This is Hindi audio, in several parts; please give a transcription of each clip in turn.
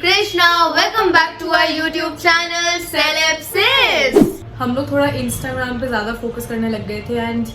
Krishna, welcome back to our YouTube channel सेलेब्सिस। हम लोग थोड़ा इंस्टाग्राम पे ज़्यादा फोकस करने लग गए थे एंड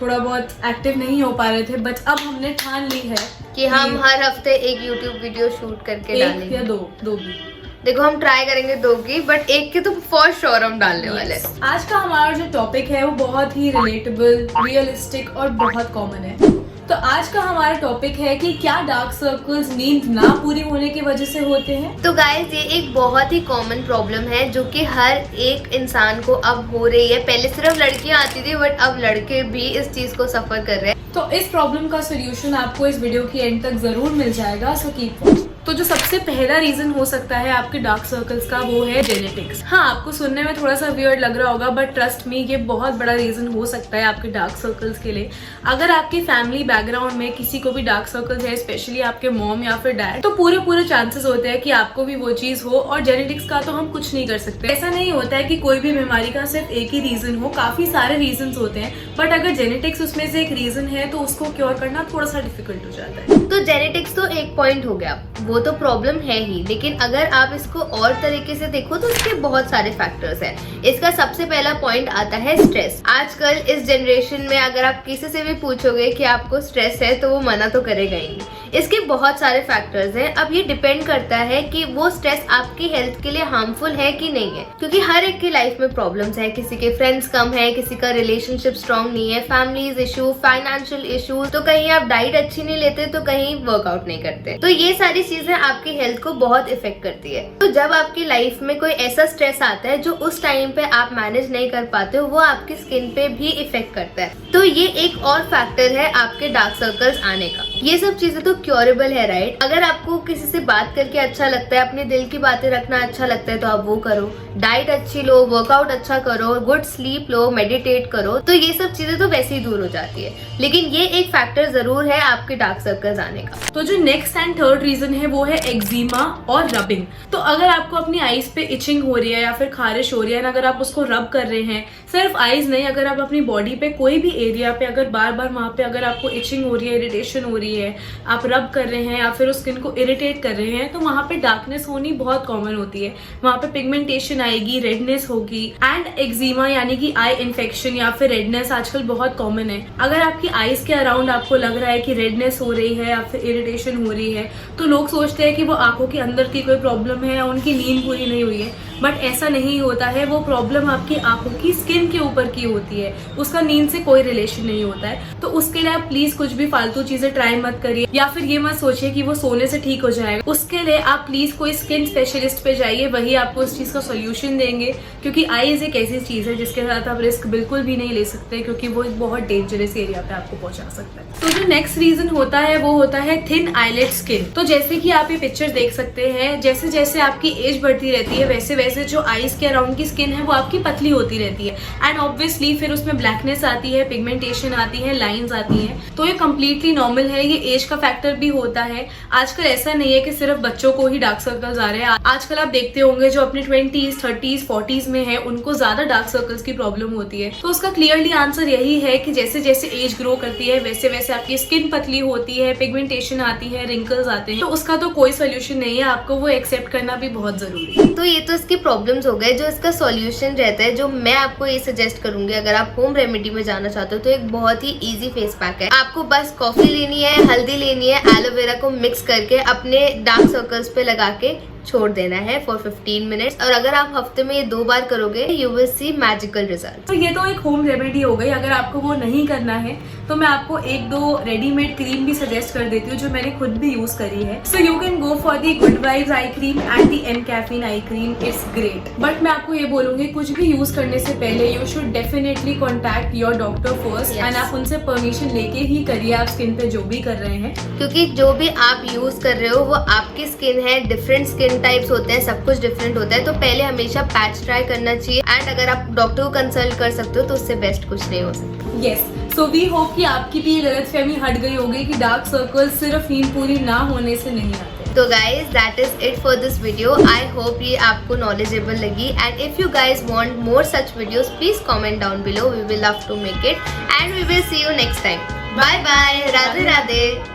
थोड़ा बहुत एक्टिव नहीं हो पा रहे थे, बट अब हमने ठान ली है कि हम हर हफ्ते एक यूट्यूब वीडियो शूट करके डालेंगे। एक या दो भी। देखो हम ट्राई करेंगे 2 की, बट 1 की तो फॉर श्योर हम डालने वाले हैं। आज का हमारा जो टॉपिक है वो बहुत ही रिलेटेबल, रियलिस्टिक और बहुत कॉमन है। तो आज का हमारा टॉपिक है कि क्या डार्क सर्कल्स नींद ना पूरी होने की वजह से होते हैं। तो गाइस ये एक बहुत ही कॉमन प्रॉब्लम है जो कि हर एक इंसान को अब हो रही है। पहले सिर्फ लड़कियां आती थी, बट अब लड़के भी इस चीज को सफर कर रहे हैं। तो इस प्रॉब्लम का सोल्यूशन आपको इस वीडियो की एंड तक जरूर मिल जाएगा, सो कीप वॉचिंग। तो जो सबसे पहला रीजन हो सकता है आपके डार्क सर्कल्स का वो है जेनेटिक्स। हाँ, आपको सुनने में थोड़ा सा वियर्ड लग रहा होगा, बट ट्रस्ट मी ये बहुत बड़ा रीजन हो सकता है आपके डार्क सर्कल्स के लिए। अगर आपके फैमिली बैकग्राउंड में किसी को भी डार्क सर्कल्स है, स्पेशली आपके मॉम या फिर डैड, तो पूरे चांसेस होते हैं कि आपको भी वो चीज हो। और जेनेटिक्स का तो हम कुछ नहीं कर सकते। ऐसा नहीं होता है कि कोई भी बीमारी का सिर्फ एक ही रीजन हो, काफी सारे रीजन होते हैं, बट अगर जेनेटिक्स उसमें से एक रीजन है तो उसको क्योर करना थोड़ा सा डिफिकल्ट हो जाता है। तो जेनेटिक्स तो एक पॉइंट हो गया, वो तो प्रॉब्लम है ही, लेकिन अगर आप इसको और तरीके से देखो तो इसके बहुत सारे फैक्टर्स हैं। इसका सबसे पहला पॉइंट आता है स्ट्रेस। आजकल इस जनरेशन में अगर आप किसी से भी पूछोगे कि आपको स्ट्रेस है तो वो मना तो करेगा ही नहीं। इसके बहुत सारे फैक्टर्स हैं। अब ये डिपेंड करता है कि वो स्ट्रेस आपकी हेल्थ के लिए हार्मफुल है कि नहीं है, क्योंकि हर एक की लाइफ में प्रॉब्लम्स है। किसी के फ्रेंड्स कम है, किसी का रिलेशनशिप स्ट्रांग नहीं है, फैमिलीज इशू, फाइनेंशियल इशू, तो कहीं आप डाइट अच्छी नहीं लेते तो कहीं वर्कआउट नहीं करते। तो ये सारी चीजें आपकी हेल्थ को बहुत इफेक्ट करती है। तो जब आपकी लाइफ में कोई ऐसा स्ट्रेस आता है जो उस टाइम पे आप मैनेज नहीं कर पाते हो, वो आपकी स्किन पे भी इफेक्ट करता है। तो ये एक और फैक्टर है आपके डार्क सर्कल्स आने का। ये सब चीजें तो क्योरेबल है, राइट? अगर आपको किसी से बात करके अच्छा लगता है, अपने दिल की बातें रखना अच्छा लगता है, तो आप वो करो। डाइट अच्छी लो, वर्कआउट अच्छा करो, गुड स्लीप लो, मेडिटेट करो, तो ये सब चीजें तो वैसे ही दूर हो जाती है। लेकिन ये एक फैक्टर जरूर है आपके डार्क सर्कल्स आने का। तो जो नेक्स्ट एंड थर्ड रीजन है वो है एक्जिमा और रबिंग। तो अगर आपको अपनी आईज पे इचिंग हो रही है या फिर खारिश हो रही है, अगर आप उसको रब कर रहे हैं, सिर्फ आईज नहीं, अगर आप अपनी बॉडी पे कोई भी एरिया पे अगर बार बार वहां पे अगर आपको इचिंग हो रही है, इरिटेशन हो रही है, आप रब कर रहे हैं या फिर उस स्किन को इरिटेट कर रहे हैं, तो वहां पे डार्कनेस होनी बहुत कॉमन होती है। वहां पे पिगमेंटेशन आएगी, रेडनेस होगी। एंड एक्जिमा यानी कि आई इन्फेक्शन या फिर रेडनेस आजकल बहुत कॉमन है। अगर आपकी आईज के अराउंड आपको लग रहा है कि रेडनेस हो रही है या फिर इरिटेशन हो रही है, तो लोग सोचते हैं कि वो आंखों के अंदर की कोई प्रॉब्लम है, उनकी नींद पूरी नहीं हुई है, बट ऐसा नहीं होता है। वो प्रॉब्लम आपकी आंखों की स्किन के ऊपर की होती है, उसका नींद से कोई रिलेशन नहीं होता है। तो उसके लिए आप प्लीज कुछ भी फालतू चीजें ट्राई मत करिए, या फिर ये मत सोचिए कि वो सोने से ठीक हो जाएगा। उसके लिए आप प्लीज कोई स्किन स्पेशलिस्ट पे जाइए, वही आपको इस चीज का सोल्यूशन देंगे। क्योंकि आईज एक ऐसी चीज है जिसके साथ आप रिस्क बिल्कुल भी नहीं ले सकते, क्योंकि वो एक बहुत डेंजरस एरिया पे आपको पहुंचा सकता है। तो जो नेक्स्ट रीजन होता है वो होता है थिन आईलेट स्किन। तो जैसे कि आप ये पिक्चर देख सकते हैं, जैसे जैसे आपकी एज बढ़ती रहती है वैसे वैसे जो आईज के अराउंड की स्किन है वो आपकी पतली होती रहती है, एंड ऑब्वियसली फिर उसमें ब्लैकनेस आती है, पिगमेंटेशन आती है, लाइंस आती हैं। तो ये कम्प्लीटली नॉर्मल है, ये एज का फैक्टर भी होता है। आजकल ऐसा नहीं है कि सिर्फ बच्चों को ही डार्क सर्कल्स आ रहे हैं। आजकल आप देखते होंगे जो अपने 20s, 30s, 40s में है, उनको ज्यादा डार्क सर्कल्स की प्रॉब्लम होती है। तो उसका क्लियरली आंसर यही है कि जैसे जैसे एज ग्रो करती है वैसे वैसे आपकी स्किन पतली होती है, पिगमेंटेशन आती है, रिंकल्स आते हैं। तो उसका तो कोई सोल्यूशन नहीं है, आपको वो एक्सेप्ट करना भी बहुत जरूरी है। तो ये तो इसकी प्रॉब्लम्स हो गए। जो इसका सॉल्यूशन रहता है, जो मैं आपको ये सजेस्ट करूंगी अगर आप होम रेमेडी में जाना चाहते हो, तो एक बहुत ही इजी फेस पैक है। आपको बस कॉफी लेनी है, हल्दी लेनी है, एलोवेरा को मिक्स करके अपने डार्क सर्कल्स पे लगा के छोड़ देना है फॉर 15 मिनट्स। और अगर आप हफ्ते में ये 2 बार करोगे, you will see magical result. तो ये तो एक होम रेमेडी हो गई। अगर आपको वो नहीं करना है तो मैं आपको 1-2 रेडीमेड क्रीम भी सजेस्ट कर देती हूँ जो मैंने खुद भी यूज करी है। So you can go for the good vibes eye cream and the N caffeine eye cream, it's great. But मैं आपको ये बोलूंगी, कुछ भी यूज करने से पहले you should definitely contact your doctor first, and आप उनसे परमिशन लेके ही करिए आप स्किन पे जो भी कर रहे हैं। क्योंकि जो भी आप यूज कर रहे हो वो आपकी स्किन है, डिफरेंट स्किन टाइप्स होते हैं, सब कुछ डिफरेंट होता है। तो पहले हमेशा पैच ट्राई करना चाहिए, एंड अगर आप डॉक्टर को कंसल्ट कर सकते हो तो उससे बेस्ट कुछ नहीं हो सकता। यस, सो वी होप कि आपकी भी ये गलतफहमी हट गई होगी कि डार्क सर्कल सिर्फ नींद पूरी ना होने से नहीं आते। तो guys that is it for this video. I hope ये आपको नॉलेजेबल लगी, and if you guys want more such videos please comment down below, we will love to make it, and we will see you next time. Bye bye, Radhe Radhe.